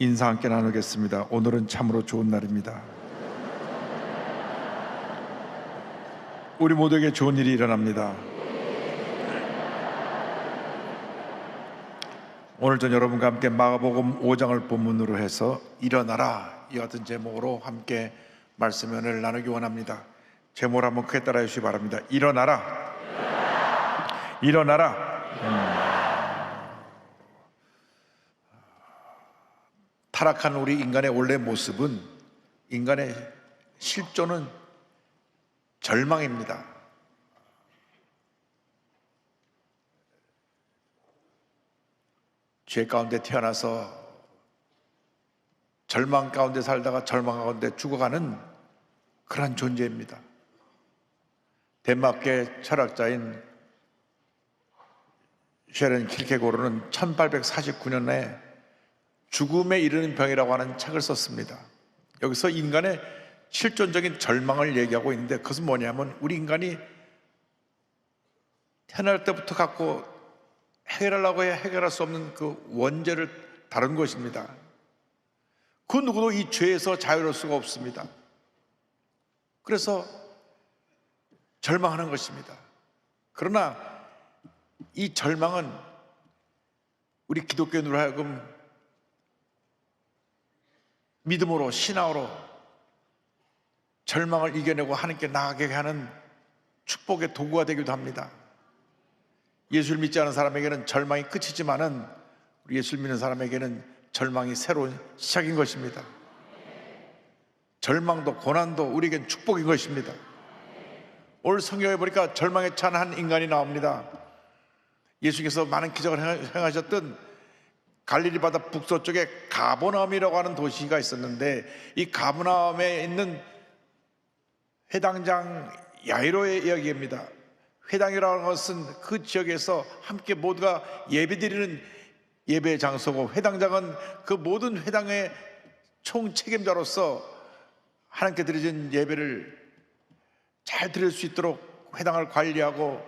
인사 함께 나누겠습니다. 오늘은 참으로 좋은 날입니다. 우리 모두에게 좋은 일이 일어납니다. 오늘 전 여러분과 함께 마가복음 5장을 본문으로 해서 일어나라 이 같은 제목으로 함께 말씀을 나누기 원합니다. 제목을 한번 크게 따라해 주시기 바랍니다. 일어나라. 일어나라. 타락한 우리 인간의 원래 모습은, 인간의 실존은 절망입니다. 죄 가운데 태어나서 절망 가운데 살다가 절망 가운데 죽어가는 그러한 존재입니다. 덴마크의 철학자인 쉐렌 킬케고르는 1849년에 죽음에 이르는 병이라고 하는 책을 썼습니다. 여기서 인간의 실존적인 절망을 얘기하고 있는데, 그것은 뭐냐면 우리 인간이 태어날 때부터 갖고 해결하려고 해야 해결할 수 없는 그 원죄를 다룬 것입니다. 그 누구도 이 죄에서 자유로울 수가 없습니다. 그래서 절망하는 것입니다. 그러나 이 절망은 우리 기독교인으로 하여금 믿음으로, 신앙으로 절망을 이겨내고 하나님께 나아가게 하는 축복의 도구가 되기도 합니다. 예수를 믿지 않은 사람에게는 절망이 끝이지만은 우리 예수를 믿는 사람에게는 절망이 새로운 시작인 것입니다. 절망도 고난도 우리에겐 축복인 것입니다. 오늘 성경에 보니까 절망에 찬 한 인간이 나옵니다. 예수께서 많은 기적을 행하셨던 갈릴리 바다 북서쪽에 가버나움이라고 하는 도시가 있었는데, 이 가버나움에 있는 회당장 야이로의 이야기입니다. 회당이라는 것은 그 지역에서 함께 모두가 예배드리는 예배 장소고, 회당장은 그 모든 회당의 총책임자로서 하나님께 드려진 예배를 잘 드릴 수 있도록 회당을 관리하고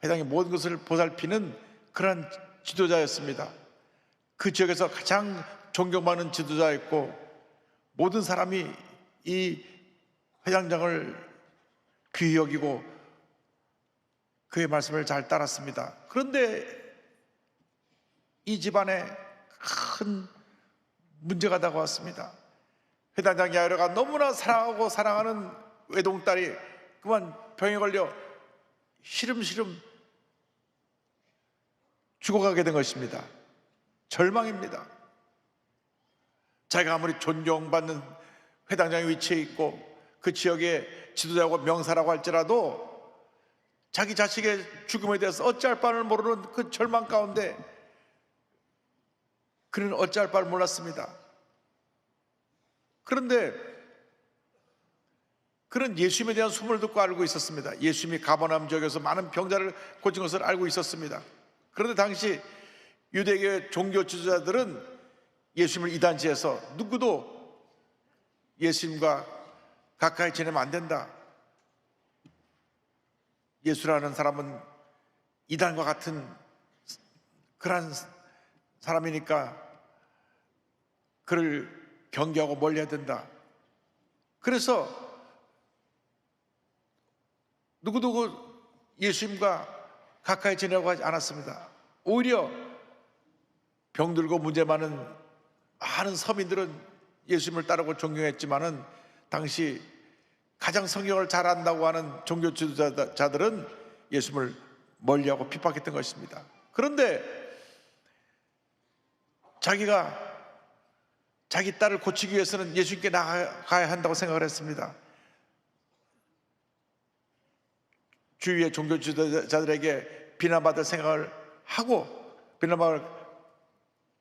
회당의 모든 것을 보살피는 그런 지도자였습니다. 그 지역에서 가장 존경받는 지도자였고, 모든 사람이 이 회당장을 귀히 여기고 그의 말씀을 잘 따랐습니다. 그런데 이 집안에 큰 문제가 다가왔습니다. 회당장 야이로가 너무나 사랑하고 사랑하는 외동딸이 그만 병에 걸려 시름시름 죽어가게 된 것입니다. 절망입니다. 자기가 아무리 존경받는 회당장의 위치에 있고 그 지역의 지도자고 명사라고 할지라도 자기 자식의 죽음에 대해서 어찌할 바를 모르는 그 절망 가운데 그는 어찌할 바를 몰랐습니다. 그런데 그는 예수님에 대한 소문을 듣고 알고 있었습니다. 예수님이 가버나움 지역에서 많은 병자를 고친 것을 알고 있었습니다. 그런데 당시 유대계 종교 지도자들은 예수님을 이단지해서 누구도 예수님과 가까이 지내면 안 된다. 예수라는 사람은 이단과 같은 그런 사람이니까 그를 경계하고 멀리해야 된다. 그래서 누구도 예수님과 가까이 지내려고 하지 않았습니다. 오히려 병들고 문제 많은 서민들은 예수님을 따르고 존경했지만은 당시 가장 성경을 잘 안다고 하는 종교 지도자들은 예수님을 멀리하고 핍박했던 것입니다. 그런데 자기가 자기 딸을 고치기 위해서는 예수님께 나아가야 한다고 생각을 했습니다. 주위의 종교 지도자들에게 비난받을 생각을 하고, 비난받을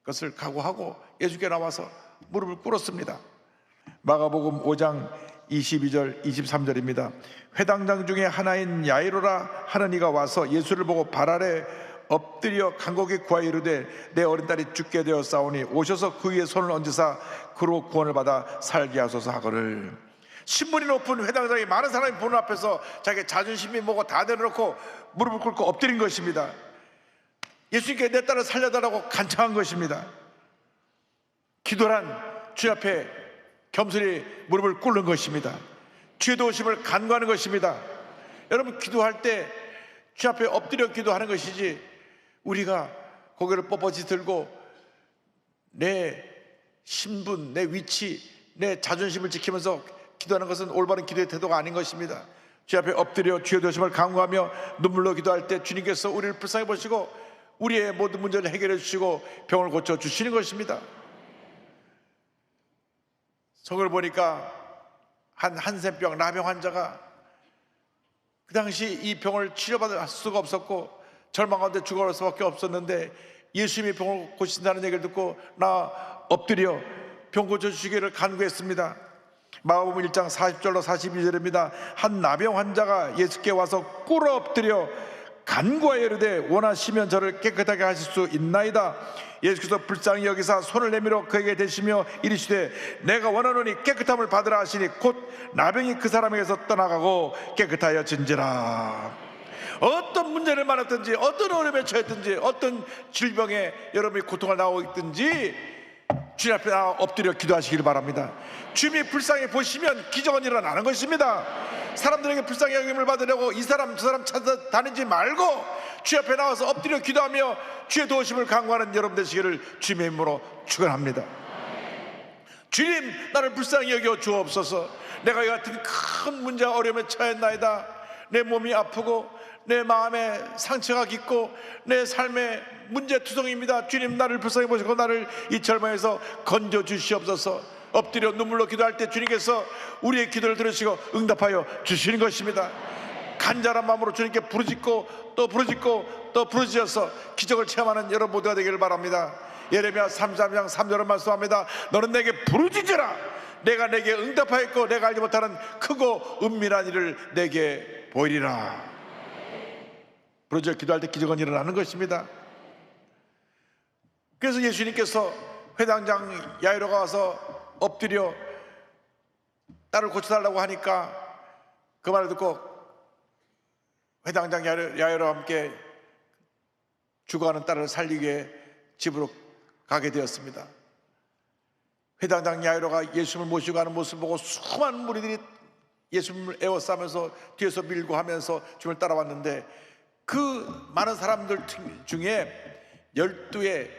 것을 각오하고 예수께 나와서 무릎을 꿇었습니다. 마가복음 5장 22절 23절입니다. 회당장 중에 하나인 야이로라 하는 이가 와서 예수를 보고 발 아래 엎드려 간곡히 구하여 이르되 내 어린 딸이 죽게 되었사오니 오셔서 그 위에 손을 얹으사 그로 구원을 받아 살게 하소서 하거늘. 신분이 높은 회당장이 많은 사람이 보는 앞에서 자기 자존심이 뭐고 다 내려놓고 무릎을 꿇고 엎드린 것입니다. 예수님께 내 딸을 살려달라고 간청한 것입니다. 기도란 주님 앞에 겸손히 무릎을 꿇는 것입니다. 주의 도우심을 간구하는 것입니다. 여러분, 기도할 때 주 앞에 엎드려 기도하는 것이지, 우리가 고개를 뻣뻣이 들고 내 신분, 내 위치, 내 자존심을 지키면서 기도하는 것은 올바른 기도의 태도가 아닌 것입니다. 주 앞에 엎드려 주의 도우심을 간구하며 눈물로 기도할 때 주님께서 우리를 불쌍히 보시고 우리의 모든 문제를 해결해 주시고 병을 고쳐 주시는 것입니다. 성을 보니까 한 한센병 나병 환자가 그 당시 이 병을 치료받을 수가 없었고 절망 가운데 죽어갈 수밖에 없었는데, 예수님이 병을 고친다는 얘기를 듣고 나 엎드려 병 고쳐주시기를 간구했습니다. 마가복음 1장 40절로 42절입니다. 한 나병 환자가 예수께 와서 꿇어 엎드려 간구하여 이르되 원하시면 저를 깨끗하게 하실 수 있나이다. 예수께서 불쌍히 여기사 손을 내밀어 그에게 대시며 이르시되 내가 원하노니 깨끗함을 받으라 하시니 곧 나병이 그 사람에게서 떠나가고 깨끗하여진지라. 어떤 문제를 만났든지, 어떤 어려움에 처했든지, 어떤 질병에 여러분이 고통을 당하고 있든지 주님 앞에 엎드려 기도하시기를 바랍니다. 주님이 불쌍히 보시면 기적은 일어나는 것입니다. 사람들에게 불쌍히 여김을 받으려고 이 사람 저 사람 찾아다니지 말고 주 앞에 나와서 엎드려 기도하며 주의 도우심을 간구하는 여러분 되시기를 주님의 이름으로 축원합니다. 주님, 나를 불쌍히 여겨 주옵소서. 내가 이 같은 큰 문제와 어려움에 처했나이다. 내 몸이 아프고 내 마음에 상처가 깊고 내 삶의 문제투성입니다. 주님, 나를 불쌍히 보시고 나를 이 절망에서 건져 주시옵소서. 엎드려 눈물로 기도할 때 주님께서 우리의 기도를 들으시고 응답하여 주시는 것입니다. 간절한 마음으로 주님께 부르짖고 또 부르짖고 또 부르짖어서 기적을 체험하는 여러분 모두가 되기를 바랍니다. 예레미야 33장 3절을 말씀합니다. 너는 내게 부르짖으라. 내가 내게 응답하였고 내가 알지 못하는 크고 은밀한 일을 내게 보이리라. 부르짖어 기도할 때 기적은 일어나는 것입니다. 그래서 예수님께서 회당장 야이로가 와서 엎드려 딸을 고쳐달라고 하니까 그 말을 듣고 회당장 야이로와 함께 죽어가는 딸을 살리기 위해 집으로 가게 되었습니다. 회당장 야이로가 예수님을 모시고 가는 모습을 보고 수많은 무리들이 예수님을 에워싸면서 뒤에서 밀고 하면서 주님을 따라왔는데, 그 많은 사람들 중에 12의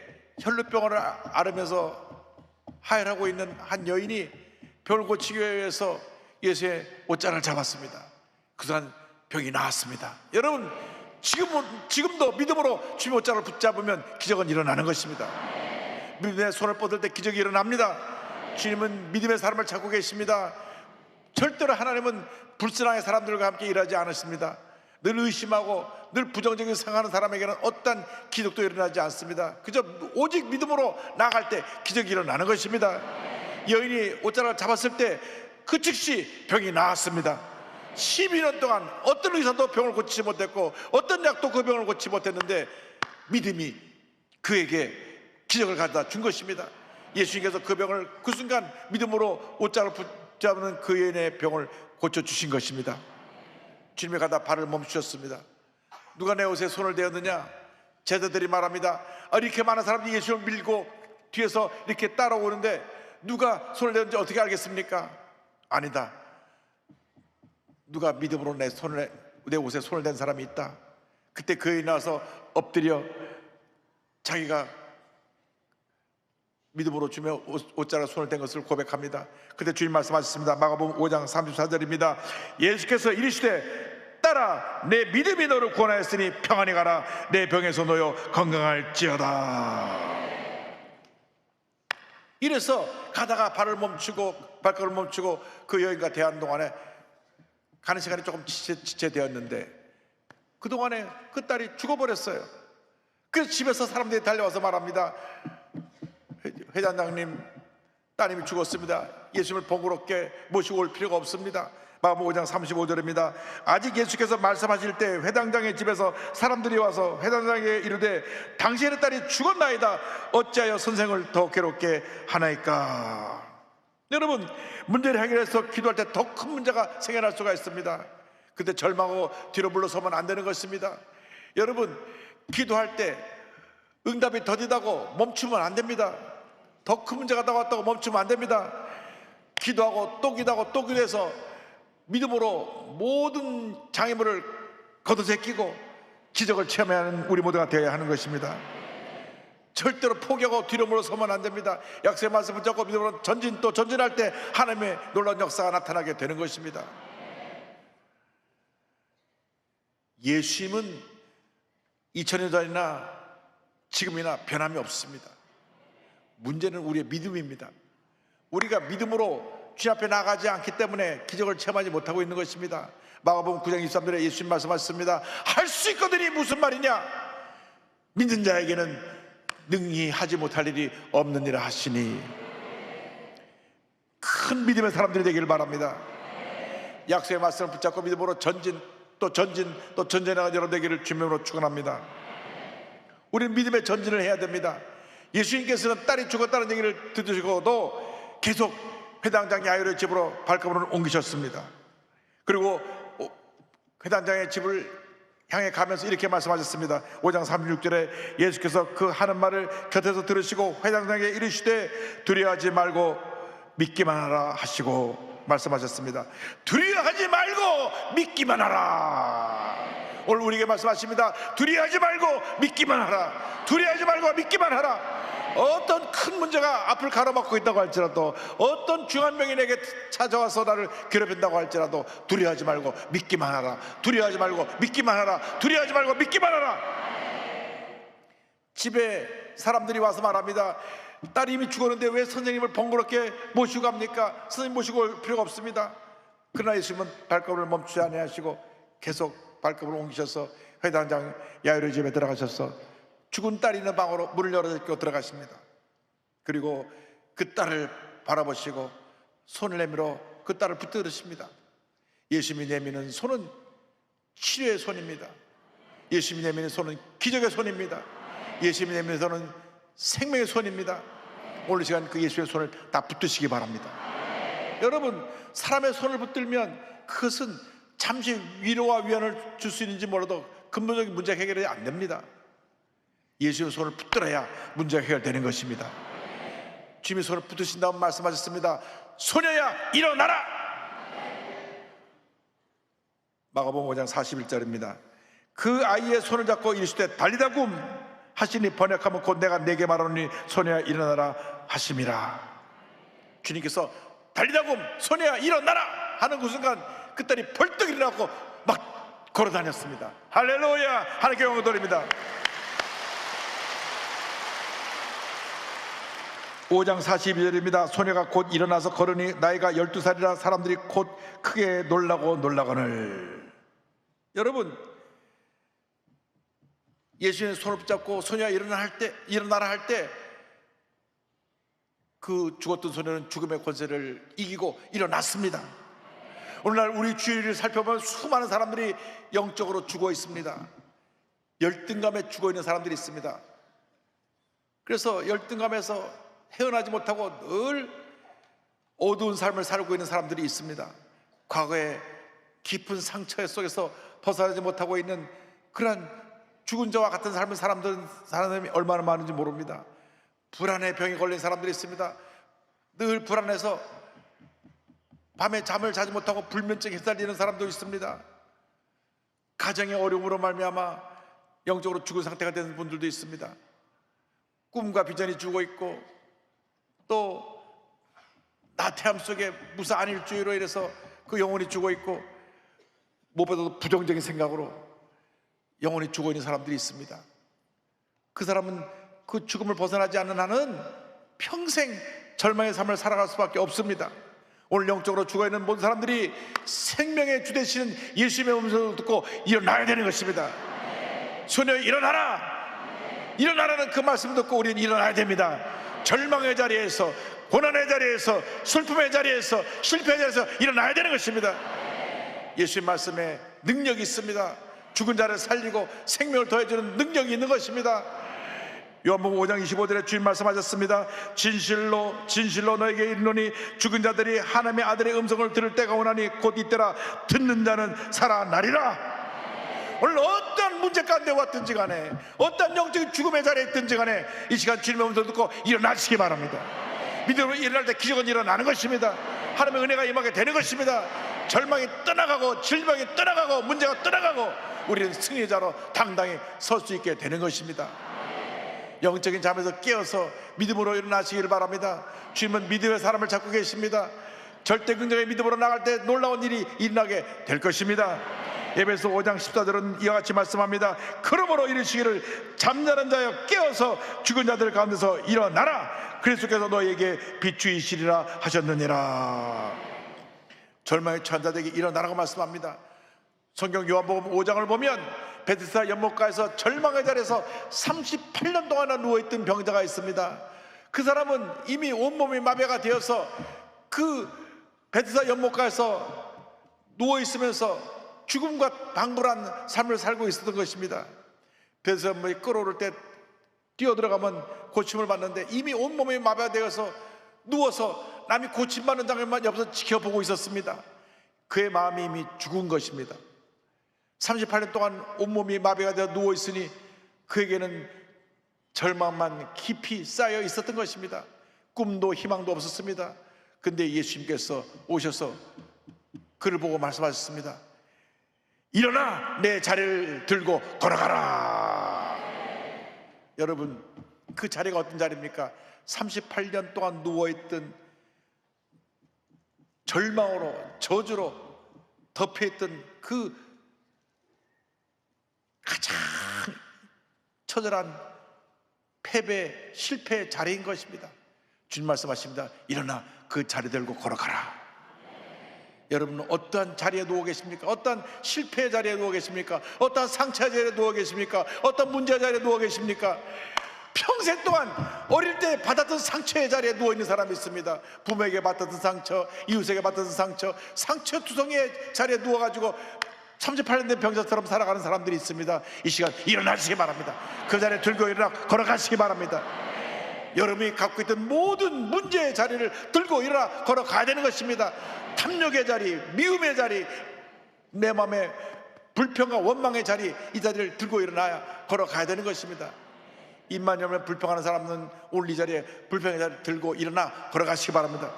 혈루병을 앓으면서 하혈하고 있는 한 여인이 병을 고치기 위해서 예수의 옷장을 잡았습니다. 그 순간 병이 나았습니다. 여러분, 지금도 믿음으로 주님의 옷장을 붙잡으면 기적은 일어나는 것입니다. 믿음의 손을 뻗을 때 기적이 일어납니다. 주님은 믿음의 사람을 찾고 계십니다. 절대로 하나님은 불신앙의 사람들과 함께 일하지 않으십니다. 늘 의심하고 늘 부정적인 생각하는 사람에게는 어떤 기적도 일어나지 않습니다. 그저 오직 믿음으로 나아갈 때 기적이 일어나는 것입니다. 여인이 옷자락을 잡았을 때 그 즉시 병이 나았습니다. 12년 동안 어떤 의사도 병을 고치지 못했고 어떤 약도 그 병을 고치지 못했는데 믿음이 그에게 기적을 가져다 준 것입니다. 예수님께서 그 병을 그 순간 믿음으로 옷자락을 붙잡는 그 여인의 병을 고쳐주신 것입니다. 주님이 가다 발을 멈추셨습니다. 누가 내 옷에 손을 대었느냐? 제자들이 말합니다. 이렇게 많은 사람들이 예수를 밀고 뒤에서 이렇게 따라오는데 누가 손을 대었는지 어떻게 알겠습니까? 아니다. 누가 믿음으로 내 옷에 손을 댄 사람이 있다. 그때 그 여인이 나와서 엎드려 자기가 믿음으로 주며 옷자락에 손을 댄 것을 고백합니다. 그때 주님 말씀하셨습니다. 마가복음 5장 34절입니다. 예수께서 이르시되 딸아, 내 믿음이 너를 구원하였으니 평안히 가라. 내 병에서 놓여 건강할지어다. 이래서 가다가 발걸음을 멈추고 그 여인과 대한 동안에 가는 시간이 조금 지체되었는데 그동안에 그 딸이 죽어버렸어요. 그래서 집에서 사람들이 달려와서 말합니다. 회장님, 따님이 죽었습니다. 예수님을 번거롭게 모시고 올 필요가 없습니다. 마가복음 5장 35절입니다. 아직 예수께서 말씀하실 때 회당장의 집에서 사람들이 와서 회당장에게 이르되 당신의 딸이 죽었나이다. 어찌하여 선생을 더 괴롭게 하나이까? 여러분, 문제를 해결해서 기도할 때 더 큰 문제가 생겨날 수가 있습니다. 그때 절망하고 뒤로 물러서면 안 되는 것입니다. 여러분, 기도할 때 응답이 더디다고 멈추면 안 됩니다. 더 큰 문제가 나왔다고 멈추면 안 됩니다. 기도하고 또 기도하고 또 기도해서 믿음으로 모든 장애물을 걷어제끼고 기적을 체험하는 우리 모두가 되어야 하는 것입니다. 절대로 포기하고 뒤로 물러서면 안 됩니다. 약속의 말씀을 붙잡고 믿음으로 전진 또 전진할 때 하나님의 놀라운 역사가 나타나게 되는 것입니다. 예수님은 2000년 전이나 지금이나 변함이 없습니다. 문제는 우리의 믿음입니다. 우리가 믿음으로 주님 앞에 나가지 않기 때문에 기적을 체험하지 못하고 있는 것입니다. 마가복음 9장 23절에 예수님 말씀하셨습니다. 할 수 있거든이 무슨 말이냐? 믿는 자에게는 능히 하지 못할 일이 없느니라 하시니. 큰 믿음의 사람들이 되기를 바랍니다. 약속의 말씀을 붙잡고 믿음으로 전진 또 전진하는 여러분 되기를 주님으로 축원합니다. 우리는 믿음의 전진을 해야 됩니다. 예수님께서는 딸이 죽었다는 얘기를 들으시고도 계속 회당장 야이로의 집으로 발걸음을 옮기셨습니다. 그리고 회당장의 집을 향해 가면서 이렇게 말씀하셨습니다. 5장 36절에 예수께서 그 하는 말을 곁에서 들으시고 회당장에게 이르시되 두려워하지 말고 믿기만 하라 하시고 말씀하셨습니다. 두려워하지 말고 믿기만 하라. 오늘 우리에게 말씀하십니다. 두려워하지 말고 믿기만 하라. 두려워하지 말고 믿기만 하라. 어떤 큰 문제가 앞을 가로막고 있다고 할지라도, 어떤 중한 병인에게 찾아와서 나를 괴롭힌다고 할지라도 두려워하지 말고 믿기만 하라. 두려워하지 말고 믿기만 하라. 두려워하지 말고 믿기만 하라. 집에 사람들이 와서 말합니다. 딸이 이미 죽었는데 왜 선생님을 번거롭게 모시고 갑니까? 선생님 모시고 올 필요가 없습니다. 그러나 예수님은 발걸음을 멈추지 아니하시고 계속 발걸음을 옮기셔서 회당장 야이로의 집에 들어가셔서 죽은 딸이 있는 방으로 문을 열어제끼고 들어가십니다. 그리고 그 딸을 바라보시고 손을 내밀어 그 딸을 붙들으십니다. 예수님이 내미는 손은 치료의 손입니다. 예수님이 내미는 손은 기적의 손입니다. 예수님이 내미는 손은 생명의 손입니다. 오늘 이 시간 그 예수의 손을 다 붙드시기 바랍니다. 여러분, 사람의 손을 붙들면 그것은 잠시 위로와 위안을 줄 수 있는지 몰라도 근본적인 문제 해결이 안 됩니다. 예수의 손을 붙들어야 문제가 해결되는 것입니다. 주님이 손을 붙드신 다음 말씀하셨습니다. 소녀야 일어나라. 마가복음 5장 41절입니다. 그 아이의 손을 잡고 이르시되 달리다 굼 하시니 번역하면 곧 내가 네게 말하노니 소녀야 일어나라 하심이라. 주님께서 달리다 굼 소녀야 일어나라 하는 그 순간 그 딸이 벌떡 일어나고 막 걸어다녔습니다. 할렐루야. 하나님께 영광을 돌립니다. 5장 42절입니다. 소녀가 곧 일어나서 걸으니 나이가 12살이라 사람들이 곧 크게 놀라거늘. 여러분, 예수님의 손을 붙잡고 소녀가 일어나라 할 때 그 죽었던 소녀는 죽음의 권세를 이기고 일어났습니다. 오늘날 우리 주위를 살펴보면 수많은 사람들이 영적으로 죽어 있습니다. 열등감에 죽어 있는 사람들이 있습니다. 그래서 열등감에서 헤어나지 못하고 늘 어두운 삶을 살고 있는 사람들이 있습니다. 과거에 깊은 상처 속에서 벗어나지 못하고 있는 그러한 죽은 자와 같은 삶을 사람들이 얼마나 많은지 모릅니다. 불안의 병에 걸린 사람들이 있습니다. 늘 불안해서 밤에 잠을 자지 못하고 불면증에 휘달리는 사람도 있습니다. 가정의 어려움으로 말미암아 영적으로 죽은 상태가 되는 분들도 있습니다. 꿈과 비전이 죽어 있고 또 나태함 속에 무사 안일주의로 인해서 그 영혼이 죽어 있고 무엇보다도 부정적인 생각으로 영혼이 죽어 있는 사람들이 있습니다. 그 사람은 그 죽음을 벗어나지 않는 한은 평생 절망의 삶을 살아갈 수밖에 없습니다. 오늘 영적으로 죽어 있는 모든 사람들이 생명의 주 되시는 예수님의 음성을 듣고 일어나야 되는 것입니다. 소녀 일어나라. 일어나라는 그 말씀을 듣고 우리는 일어나야 됩니다. 절망의 자리에서, 고난의 자리에서, 슬픔의 자리에서, 실패의 자리에서 일어나야 되는 것입니다. 예수님 말씀에 능력이 있습니다. 죽은 자를 살리고 생명을 더해주는 능력이 있는 것입니다. 요한복음 5장 25절에 주님 말씀하셨습니다. 진실로 진실로 너에게 이르노니 죽은 자들이 하나님의 아들의 음성을 들을 때가 오나니 곧 이때라. 듣는 자는 살아나리라. 오늘 어떤 문제 가운데 왔든지 간에, 어떤 영적인 죽음의 자리에 있든지 간에 이 시간 주님의 음성을 듣고 일어나시기 바랍니다. 믿음으로 일어날 때 기적은 일어나는 것입니다. 하나님의 은혜가 임하게 되는 것입니다. 절망이 떠나가고 질병이 떠나가고 문제가 떠나가고 우리는 승리자로 당당히 설 수 있게 되는 것입니다. 영적인 잠에서 깨어서 믿음으로 일어나시기를 바랍니다. 주님은 믿음의 사람을 찾고 계십니다. 절대 긍정의 믿음으로 나갈 때 놀라운 일이 일어나게 될 것입니다. 에베소 5장 14절은 이와 같이 말씀합니다. 그러므로 이르시기를 잠자는 자여 깨어서 죽은 자들 가운데서 일어나라. 그리스도께서 너에게 비추이시리라 하셨느니라. 절망의 처한 자들에게 일어나라고 말씀합니다. 성경 요한복음 5장을 보면 베데스다 연못가에서 절망의 자리에서 38년 동안이나 누워있던 병자가 있습니다. 그 사람은 이미 온몸이 마비가 되어서 그 베데스다 연못가에서 누워있으면서 죽음과 방불한 삶을 살고 있었던 것입니다. 베데스다 연못이 끓어오를 때 뛰어들어가면 고침을 받는데 이미 온몸이 마비가 되어서 누워서 남이 고침받는 장면만 옆에서 지켜보고 있었습니다. 그의 마음이 이미 죽은 것입니다. 38년 동안 온몸이 마비가 되어 누워있으니 그에게는 절망만 깊이 쌓여 있었던 것입니다. 꿈도 희망도 없었습니다. 근데 예수님께서 오셔서 그를 보고 말씀하셨습니다. 일어나 내 자리를 들고 걸어가라. 여러분, 그 자리가 어떤 자리입니까? 38년 동안 누워있던 절망으로 저주로 덮여있던 그 가장 처절한 패배, 실패의 자리인 것입니다. 주님 말씀하십니다. 일어나 그 자리 들고 걸어가라. 여러분은 어떠한 자리에 누워 계십니까? 어떠한 실패의 자리에 누워 계십니까? 어떠한 상처의 자리에 누워 계십니까? 어떤 문제의 자리에 누워 계십니까? 평생 동안 어릴 때 받았던 상처의 자리에 누워있는 사람이 있습니다. 부모에게 받았던 상처, 이웃에게 받았던 상처, 상처투성이의 자리에 누워가지고 38년 된 병자처럼 살아가는 사람들이 있습니다. 이 시간 일어나시기 바랍니다. 그 자리에 들고 일어나 걸어가시기 바랍니다. 여러분이 갖고 있던 모든 문제의 자리를 들고 일어나 걸어가야 되는 것입니다. 탐욕의 자리, 미움의 자리, 내 마음의 불평과 원망의 자리, 이 자리를 들고 일어나야 걸어가야 되는 것입니다. 입만 열면 불평하는 사람은 오늘 이 자리에 불평의 자리를 들고 일어나 걸어가시기 바랍니다.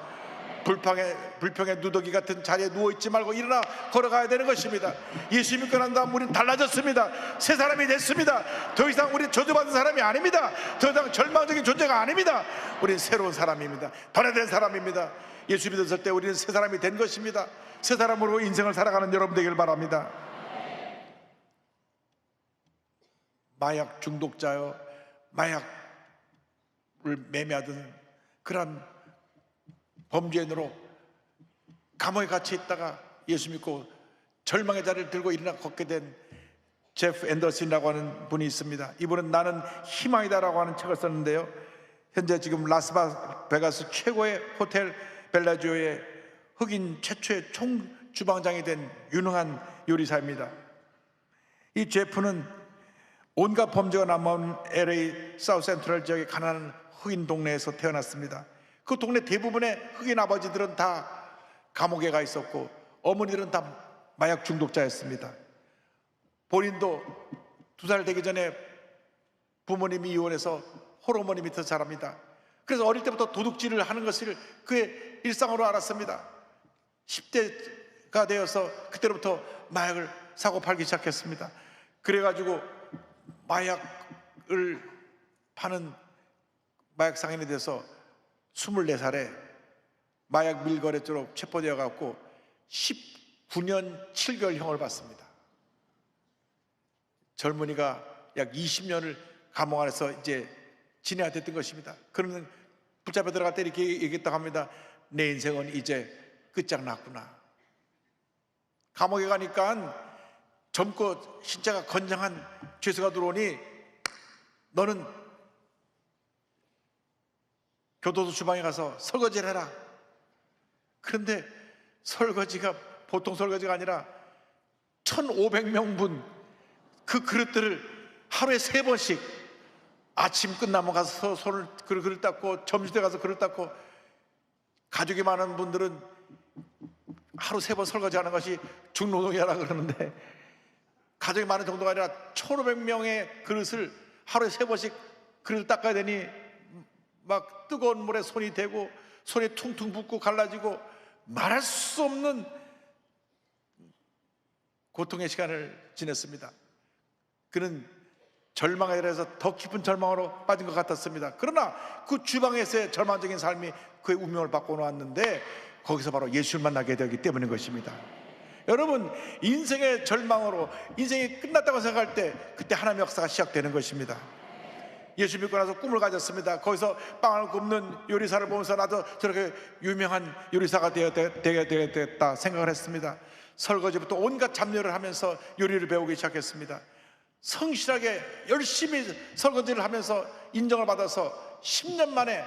불평의 누더기 같은 자리에 누워있지 말고 일어나 걸어가야 되는 것입니다. 예수 믿고 난 다음 우리는 달라졌습니다. 새 사람이 됐습니다. 더 이상 우리는 저주받은 사람이 아닙니다. 더 이상 절망적인 존재가 아닙니다. 우리는 새로운 사람입니다. 변화된 사람입니다. 예수 믿었을 때 우리는 새 사람이 된 것입니다. 새 사람으로 인생을 살아가는 여러분 되길 바랍니다. 마약 중독자여, 마약을 매매하던 그런 범죄인으로 감옥에 갇혀 있다가 예수 믿고 절망의 자리를 들고 일어나 걷게 된 제프 앤더슨이라고 하는 분이 있습니다. 이분은 나는 희망이다라고 하는 책을 썼는데요, 현재 지금 라스베가스 최고의 호텔 벨라지오의 흑인 최초의 총주방장이 된 유능한 요리사입니다. 이 제프는 온갖 범죄가 남아온 LA 사우스 센트럴 지역의 가난한 흑인 동네에서 태어났습니다. 그 동네 대부분의 흑인 아버지들은 다 감옥에 가 있었고 어머니들은 다 마약 중독자였습니다. 본인도 2살 되기 전에 부모님이 이혼해서 홀어머니 밑에서 자랍니다. 그래서 어릴 때부터 도둑질을 하는 것을 그의 일상으로 알았습니다. 10대가 되어서 그때부터 마약을 사고 팔기 시작했습니다. 그래가지고 마약을 파는 마약 상인이 돼서 24살에 마약 밀거래죄로 체포되어 갖고 19년 7개월형을 받습니다. 젊은이가 약 20년을 감옥 안에서 이제 지내야 됐던 것입니다. 그러면 붙잡혀 들어갈 때 이렇게 얘기했다고 합니다. 내 인생은 이제 끝장났구나. 감옥에 가니까 젊고 신체가 건장한 죄수가 들어오니 너는 교도소 주방에 가서 설거지를 해라. 그런데 설거지가 보통 설거지가 아니라 1,500명분 그 그릇들을 하루에 3번씩 아침 끝나면 가서 손을 그릇 닦고 점심때 가서 그릇 닦고, 가족이 많은 분들은 하루 3번 설거지하는 것이 중노동이라 그러는데 가족이 많은 정도가 아니라 1,500명의 그릇을 하루에 3번씩 그릇을 닦아야 되니 막 뜨거운 물에 손이 대고 손이 퉁퉁 붓고 갈라지고 말할 수 없는 고통의 시간을 지냈습니다. 그는 절망에 대해서 더 깊은 절망으로 빠진 것 같았습니다. 그러나 그 주방에서의 절망적인 삶이 그의 운명을 바꿔놓았는데 거기서 바로 예수를 만나게 되었기 때문인 것입니다. 여러분, 인생의 절망으로 인생이 끝났다고 생각할 때 그때 하나님의 역사가 시작되는 것입니다. 예수 믿고 나서 꿈을 가졌습니다. 거기서 빵을 굽는 요리사를 보면서 나도 저렇게 유명한 요리사가 되겠다 생각을 했습니다. 설거지부터 온갖 잡일을 하면서 요리를 배우기 시작했습니다. 성실하게 열심히 설거지를 하면서 인정을 받아서 10년 만에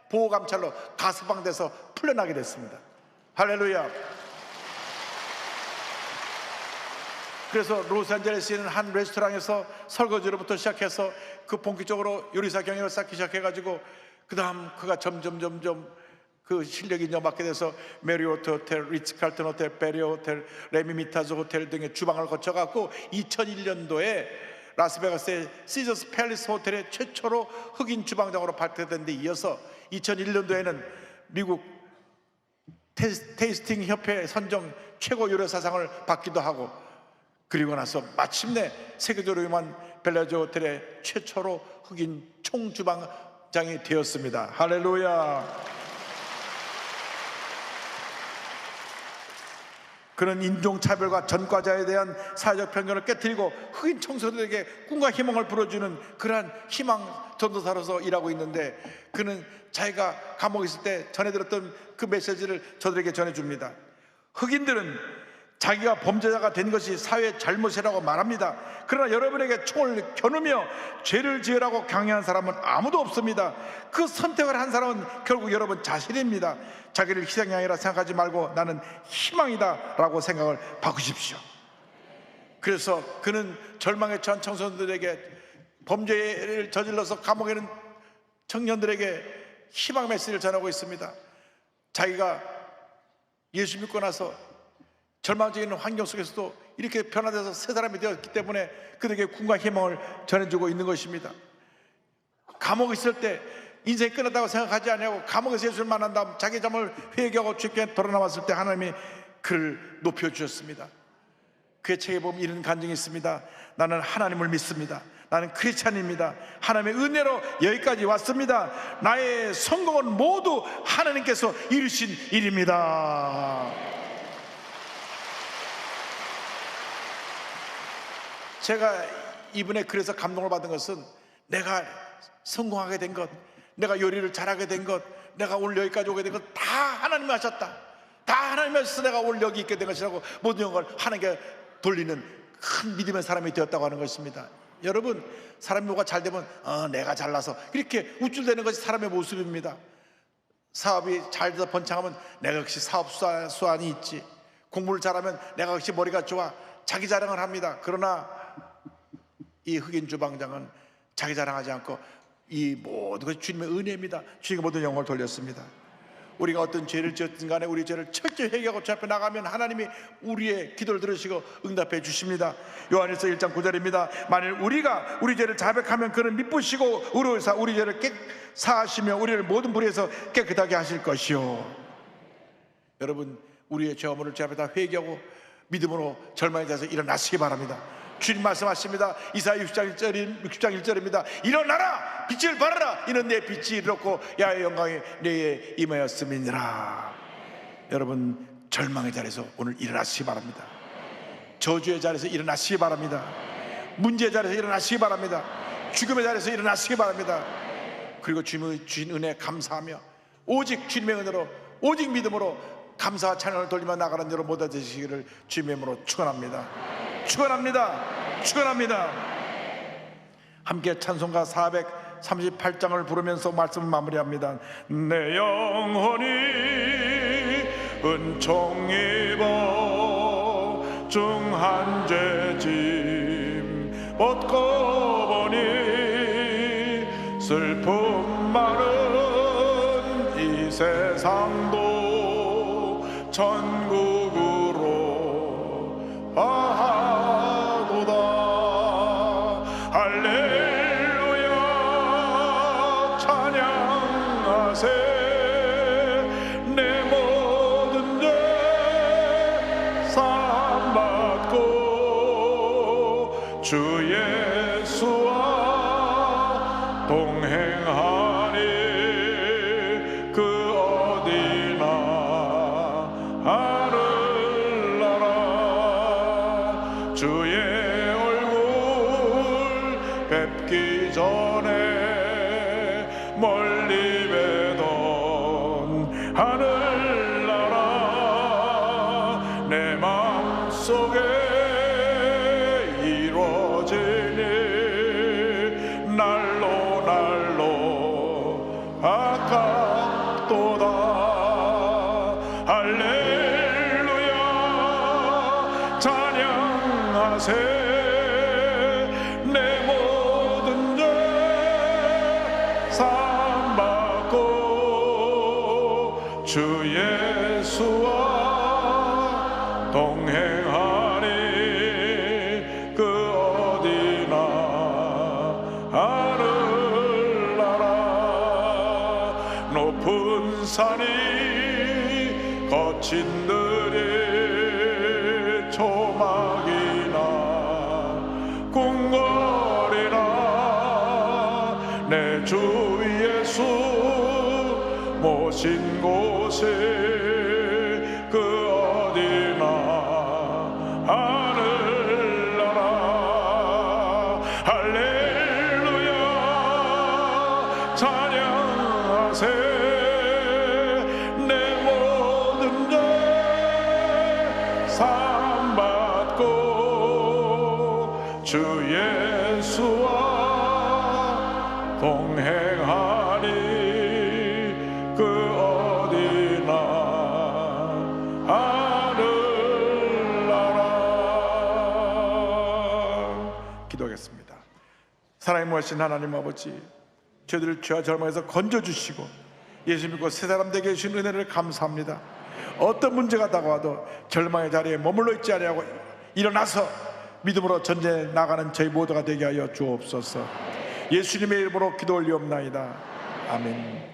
보호감찰로 가석방돼서 풀려나게 됐습니다. 할렐루야. 그래서 로스앤젤레스에 있는 한 레스토랑에서 설거지로부터 시작해서 그 본격적으로 요리사 경영을 쌓기 시작해가지고 그 다음 그가 점점 그 실력이 인정받게 돼서 메리오트 호텔, 리츠칼튼 호텔, 베리어 호텔, 레미미타즈 호텔 등의 주방을 거쳐갖고 2001년도에 라스베가스의 시저스 팰리스 호텔의 최초로 흑인 주방장으로 발탁된 데 이어서 2001년도에는 미국 테이스팅 협회 선정 최고 요리사상을 받기도 하고, 그리고 나서 마침내 세계적으로 유명한 벨라조 호텔의 최초로 흑인 총주방장이 되었습니다. 할렐루야. 그는 인종차별과 전과자에 대한 사회적 편견을 깨뜨리고 흑인 청소년에게 꿈과 희망을 불어주는 그러한 희망 전도사로서 일하고 있는데, 그는 자기가 감옥에 있을 때 전해 들었던 그 메시지를 저들에게 전해줍니다. 흑인들은 자기가 범죄자가 된 것이 사회의 잘못이라고 말합니다. 그러나 여러분에게 총을 겨누며 죄를 지으라고 강요한 사람은 아무도 없습니다. 그 선택을 한 사람은 결국 여러분 자신입니다. 자기를 희생이 아니라 생각하지 말고 나는 희망이다 라고 생각을 바꾸십시오. 그래서 그는 절망에 처한 청소년들에게, 범죄를 저질러서 감옥에 있는 청년들에게 희망 메시지를 전하고 있습니다. 자기가 예수 믿고 나서 절망적인 환경 속에서도 이렇게 변화돼서 새 사람이 되었기 때문에 그들에게 꿈과 희망을 전해주고 있는 것입니다. 감옥에 있을 때 인생이 끝났다고 생각하지 않냐고, 감옥에서 예수를 만난 다음 자기 잘못을 회개하고 주께 돌아나왔을 때 하나님이 그를 높여주셨습니다. 그의 책에 보면 이런 간증이 있습니다. 나는 하나님을 믿습니다. 나는 크리스찬입니다. 하나님의 은혜로 여기까지 왔습니다. 나의 성공은 모두 하나님께서 이루신 일입니다. 제가 이분의 글에서 감동을 받은 것은, 내가 성공하게 된 것, 내가 요리를 잘하게 된 것, 내가 오늘 여기까지 오게 된 것 다 하나님이 하셨다, 다 하나님이 하셔서 내가 오늘 여기 있게 된 것이라고 모든 영광을 하나님께 돌리는 큰 믿음의 사람이 되었다고 하는 것입니다. 여러분, 사람이 뭐가 잘 되면 내가 잘나서 이렇게 우쭐대는 것이 사람의 모습입니다. 사업이 잘 돼서 번창하면 내가 역시 사업 수완이 있지, 공부를 잘하면 내가 역시 머리가 좋아, 자기 자랑을 합니다. 그러나 이 흑인 주방장은 자기 자랑하지 않고 이 모든 것이 주님의 은혜입니다. 주님께 모든 영광을 돌렸습니다. 우리가 어떤 죄를 지었든 간에 우리 죄를 철저히 회개하고 주 앞에 나가면 하나님이 우리의 기도를 들으시고 응답해 주십니다. 요한일서 1장 9절입니다. 만일 우리가 우리 죄를 자백하면 그는 미쁘시고 의로우사 우리 죄를 사하시며 우리를 모든 불의에서 깨끗하게 하실 것이요. 여러분, 우리의 죄업을 주 앞에 다 회개하고 믿음으로 절망에 대해서 일어나시기 바랍니다. 주님 말씀하십니다. 이사야 60장 1절입니다. 일어나라, 빛을 발하라, 이는 내 빛이 이렇고 야의 영광이 내게 임하였음이니라. 여러분, 절망의 자리에서 오늘 일어나시기 바랍니다. 저주의 자리에서 일어나시기 바랍니다. 문제의 자리에서 일어나시기 바랍니다. 죽음의 자리에서 일어나시기 바랍니다. 그리고 주님의 주신 은혜에 감사하며 오직 주님의 은혜로, 오직 믿음으로 감사와 찬양을 돌리며 나가는 대로 모두 되시기를 주님의 이름으로 축원합니다. 축원합니다. 축원합니다. 함께 찬송가 438장을 부르면서 말씀을 마무리합니다. 내 영혼이 은총 입어 중한 죄짐 벗고 보니 슬픔 많은 이 세상도 천국으로 아하도다. 하늘나라 내 마음속에 이루어지니 날로 날로 가깝도다. 할렐루야 찬양하세. 내 모든 죄 사함받고 주 예수와 동행하니 그 어디나 하늘나라 높은 산이 거친 들이 초막이나 궁궐이나 내 주 예수 모신 곳이 그 어디나 하늘나라. 할렐루야 찬양하세. 내 모든 죄 사함받고 주 예수와 동행하니 그 어디나 하늘나라. 기도하겠습니다. 사랑이 무하신 하나님 아버지, 저희들을 죄와 절망에서 건져주시고 예수 믿고 새 사람 되게 해주신 은혜를 감사합니다. 어떤 문제가 다가와도 절망의 자리에 머물러 있지 아니하고 일어나서 믿음으로 전쟁에 나가는 저희 모두가 되게 하여 주옵소서. 예수님의 이름으로 기도 올리옵나이다. 아멘.